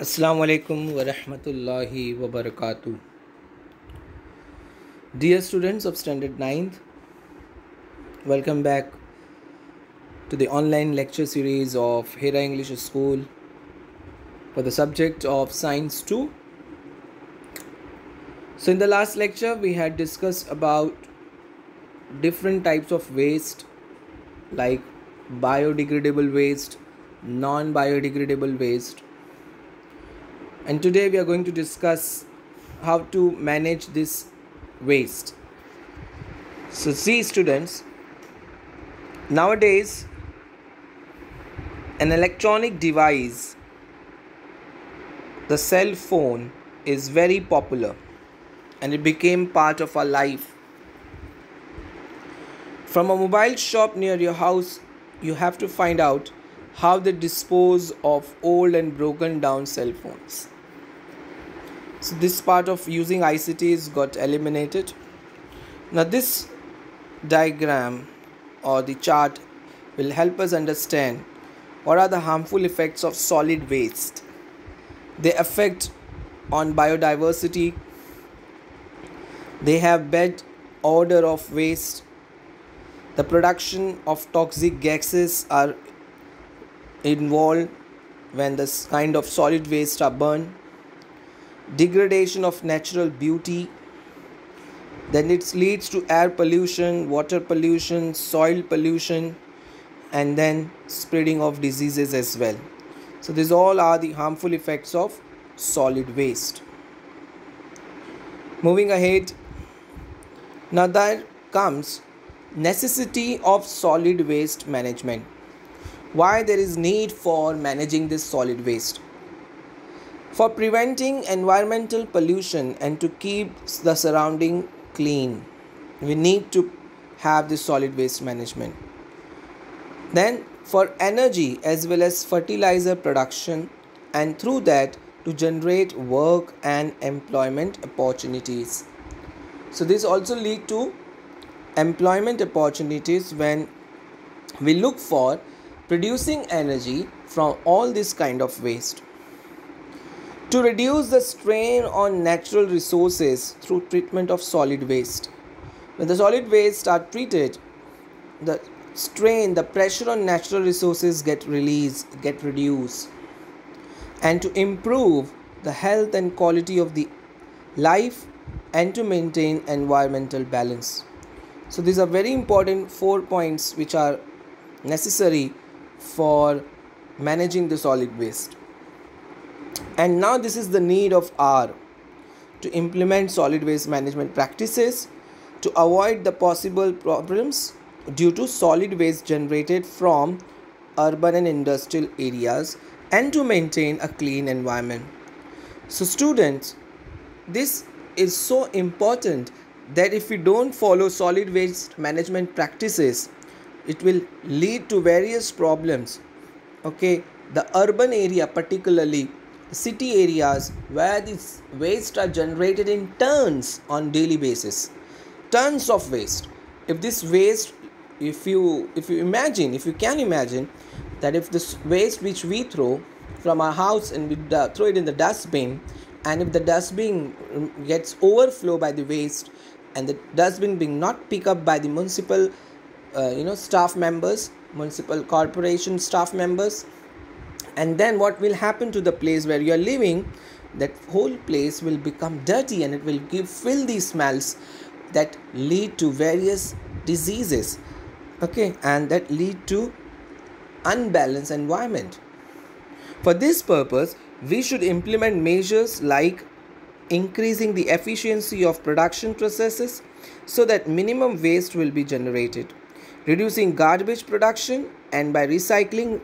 Assalamu alaikum wa rahmatullahi wa barakatuh. Dear students of Standard 9th, welcome back to the online lecture series of Hera English School for the subject of Science 2. So in the last lecture, we had discussed about different types of waste like biodegradable waste, non-biodegradable waste. And today we are going to discuss how to manage this waste. So see students, nowadays an electronic device, the cell phone, is very popular and it became part of our life. From a mobile shop near your house, you have to find out how they dispose of old and broken down cell phones. So this part of using ICTs got eliminated. Now this diagram or the chart will help us understand what are the harmful effects of solid waste. They affect on biodiversity. They have bad odor of waste. The production of toxic gases are involved when this kind of solid waste are burned. Degradation of natural beauty, then it leads to air pollution, water pollution, soil pollution, and then spreading of diseases as well. So these all are the harmful effects of solid waste. Moving ahead, now there comes necessity of solid waste management. Why there is need for managing this solid waste? For preventing environmental pollution and to keep the surrounding clean, we need to have this solid waste management. Then for energy as well as fertilizer production, and through that to generate work and employment opportunities. So this also lead to employment opportunities when we look for producing energy from all this kind of waste. To reduce the strain on natural resources through treatment of solid waste. When the solid waste are treated, the strain, the pressure on natural resources get reduced. And to improve the health and quality of the life and to maintain environmental balance. So these are very important 4 points which are necessary for managing the solid waste. And now this is the need of hour to implement solid waste management practices to avoid the possible problems due to solid waste generated from urban and industrial areas and to maintain a clean environment. So students, this is so important that if we don't follow solid waste management practices, it will lead to various problems. Okay, the urban area, particularly city areas where these waste are generated in tons on daily basis, tons of waste. If this waste, if you can imagine that if this waste which we throw from our house and we throw it in the dustbin, and if the dustbin gets overflow by the waste and the dustbin being not picked up by the municipal staff members, municipal corporation staff members, and then what will happen to the place where you are living? That whole place will become dirty and it will give filthy smells that lead to various diseases, okay, and that lead to unbalanced environment. For this purpose, we should implement measures like increasing the efficiency of production processes so that minimum waste will be generated, reducing garbage production, and by recycling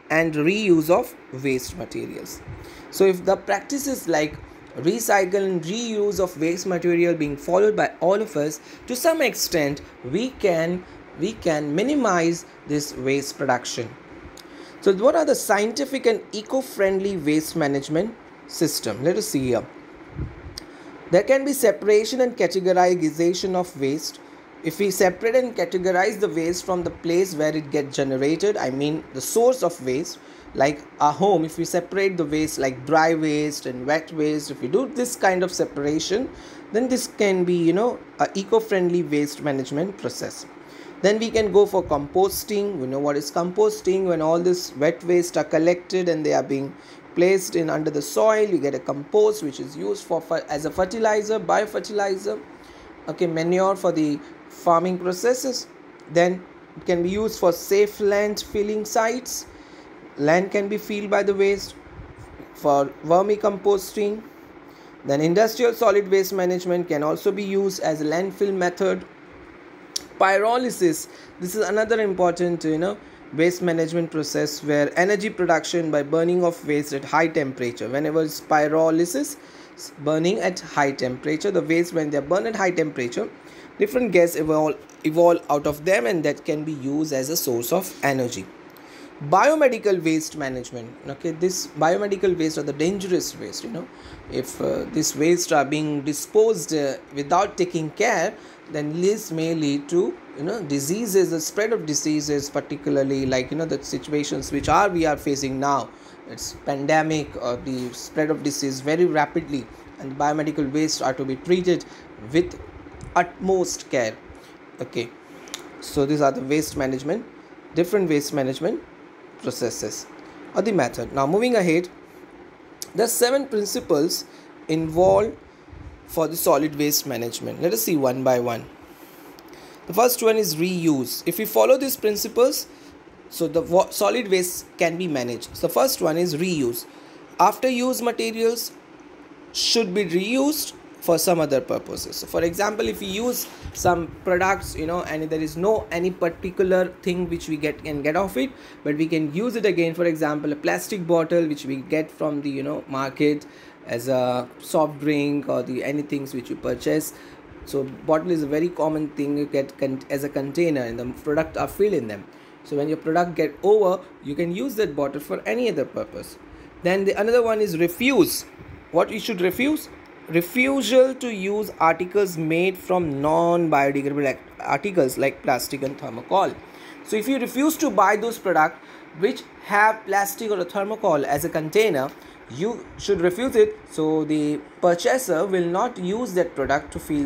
and reuse of waste materials. So if the practices like recycle and reuse of waste material being followed by all of us, to some extent we can minimize this waste production. So what are the scientific and eco-friendly waste management system? Let us see here. There can be separation and categorization of waste. If we separate and categorize the waste from the place where it gets generated, I mean the source of waste, Like our home, if we separate the waste like dry waste and wet waste, if we do this kind of separation, then this can be, a eco-friendly waste management process. Then we can go for composting. We know what is composting. When all this wet waste are collected and they are being placed in under the soil, you get a compost which is used for as a fertilizer, biofertilizer, okay, manure for the farming processes. Then it can be used for safe land filling sites. Land can be filled by the waste for vermicomposting. Then industrial solid waste management can also be used as a landfill method. Pyrolysis, this is another important waste management process, where energy production by burning of waste at high temperature. Whenever it's pyrolysis, burning at high temperature, the waste, when they are burned at high temperature, different gas evolve out of them, and that can be used as a source of energy. Biomedical waste management, okay, this biomedical waste are the dangerous waste. If this waste are being disposed without taking care, then this may lead to diseases, the spread of diseases, particularly like the situations which we are facing now. It's pandemic, or the spread of disease very rapidly, and biomedical waste are to be treated with utmost care. Okay, so these are the waste management, different waste management processes or the method. Now moving ahead, there are 7 principles involved for the solid waste management. Let us see one by one. The first one is reuse. If we follow these principles, so the solid waste can be managed. So first one is reuse. After use materials should be reused for some other purposes. So for example, if we use some products, and there is no any particular thing which we can get off it, but we can use it again. For example, a plastic bottle which we get from the market as a soft drink, or the anything which you purchase. So bottle is a very common thing you get as a container, and the product are filled in them. So when your product get over, you can use that bottle for any other purpose. Then the another one is refuse. What you should refuse? Refusal to use articles made from non-biodegradable articles like plastic and thermocol. So if you refuse to buy those products which have plastic or a thermocol as a container, you should refuse it, so the purchaser will not use that product to fill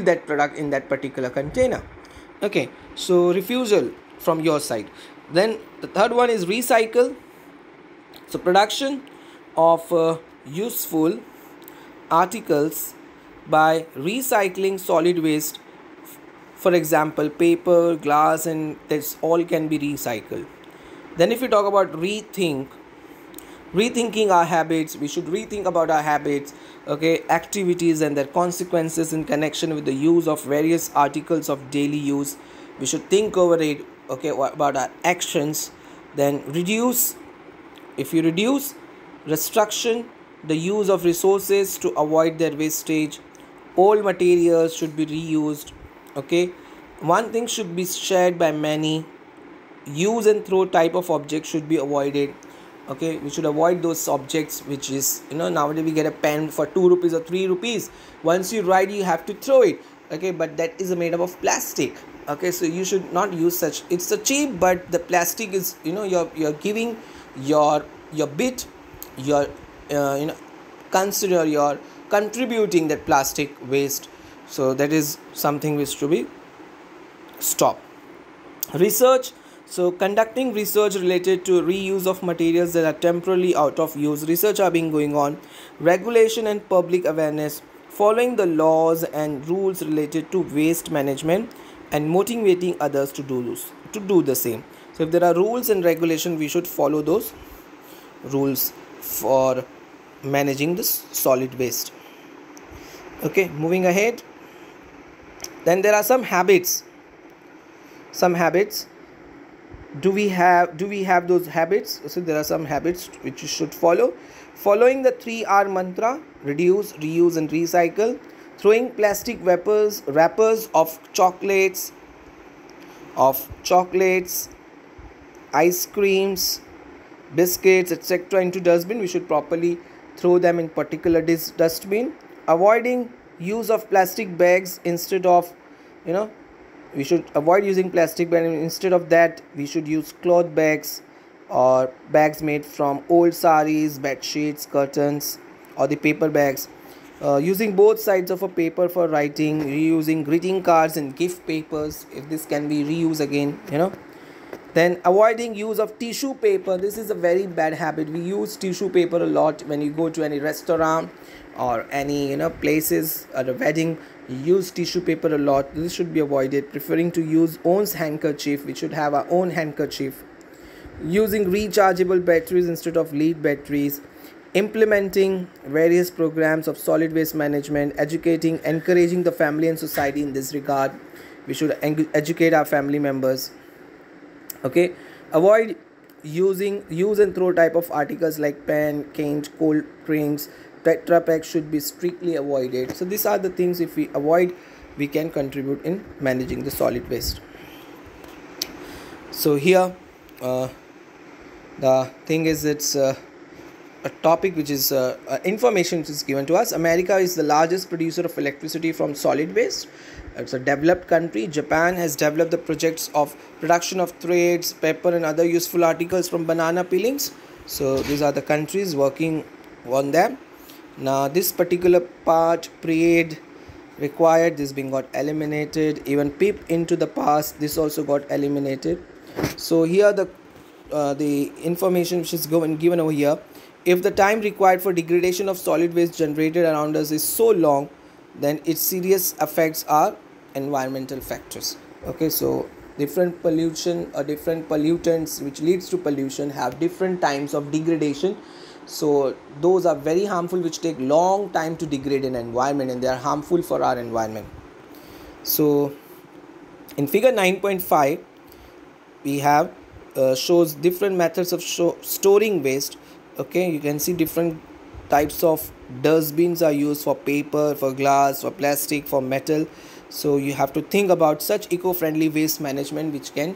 that product in that particular container. Okay, so refusal from your side. Then the third one is recycle. So production of useful articles by recycling solid waste, for example paper, glass, and this all can be recycled. Then if we talk about rethinking our habits, we should rethink about our habits, okay, activities and their consequences in connection with the use of various articles of daily use. We should think over it, okay, about our actions. Then reduce. If you reduce, restriction the use of resources to avoid their wastage. Old materials should be reused, okay. One thing should be shared by many. Use and throw type of objects should be avoided. Okay, we should avoid those objects which is, nowadays we get a pen for 2 rupees or 3 rupees. Once you write, you have to throw it. Okay, but that is made up of plastic. Okay, so you should not use such. It's a cheap, but the plastic is, you're giving your bit, your consider you're contributing that plastic waste. So that is something which to be stopped. Research. So conducting research related to reuse of materials that are temporarily out of use. Research are being going on. Regulation and public awareness. Following the laws and rules related to waste management and motivating others to do the same. So if there are rules and regulation, we should follow those rules for managing this solid waste. Okay, moving ahead. Then there are some habits. Do we have those habits? So there are some habits which you should follow. Following the 3R mantra: reduce, reuse and recycle. Throwing plastic wrappers of chocolates, ice creams, biscuits, etc. into dustbin. We should properly throw them in particular dustbin. Avoiding use of plastic bags instead of, we should avoid using plastic bags. Instead of that, we should use cloth bags. or bags made from old saris, bed sheets, curtains, or the paper bags. Using both sides of a paper for writing, reusing greeting cards and gift papers if this can be reused again, Then avoiding use of tissue paper. This is a very bad habit. We use tissue paper a lot when you go to any restaurant or any places at a wedding. You use tissue paper a lot. This should be avoided. Preferring to use own handkerchief. We should have our own handkerchief. Using rechargeable batteries instead of lead batteries. Implementing various programs of solid waste management. Educating, encouraging the family and society in this regard. We should educate our family members. Okay, avoid using use and throw type of articles like pen, cane, cold drinks, tetra pack should be strictly avoided. So these are the things, if we avoid, we can contribute in managing the solid waste. So here the thing is, it's a topic which is information which is given to us. America is the largest producer of electricity from solid waste. It's a developed country. Japan has developed the projects of production of threads, paper and other useful articles from banana peelings. So these are the countries working on them. Now this particular part, period required, this being got eliminated. Even peep into the past, this also got eliminated. So here the information which is given over here. If the time required for degradation of solid waste generated around us is so long, then its serious effects are environmental factors. Okay, so different pollution or different pollutants which leads to pollution have different times of degradation. So those are very harmful, which take long time to degrade in environment, and they are harmful for our environment. So in figure 9.5 we have shows different methods of storing waste. Okay, you can see different types of dustbins are used for paper, for glass, for plastic, for metal. So you have to think about such eco-friendly waste management which can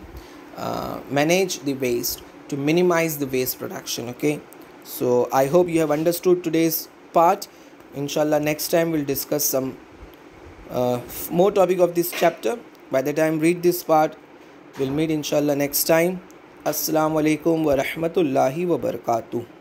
manage the waste to minimize the waste production. Okay, so I hope you have understood today's part. Inshallah, next time we'll discuss some more topic of this chapter. By the time read this part, we'll meet inshallah next time. Assalamu alaikum wa rahmatullahi wa barakatuh.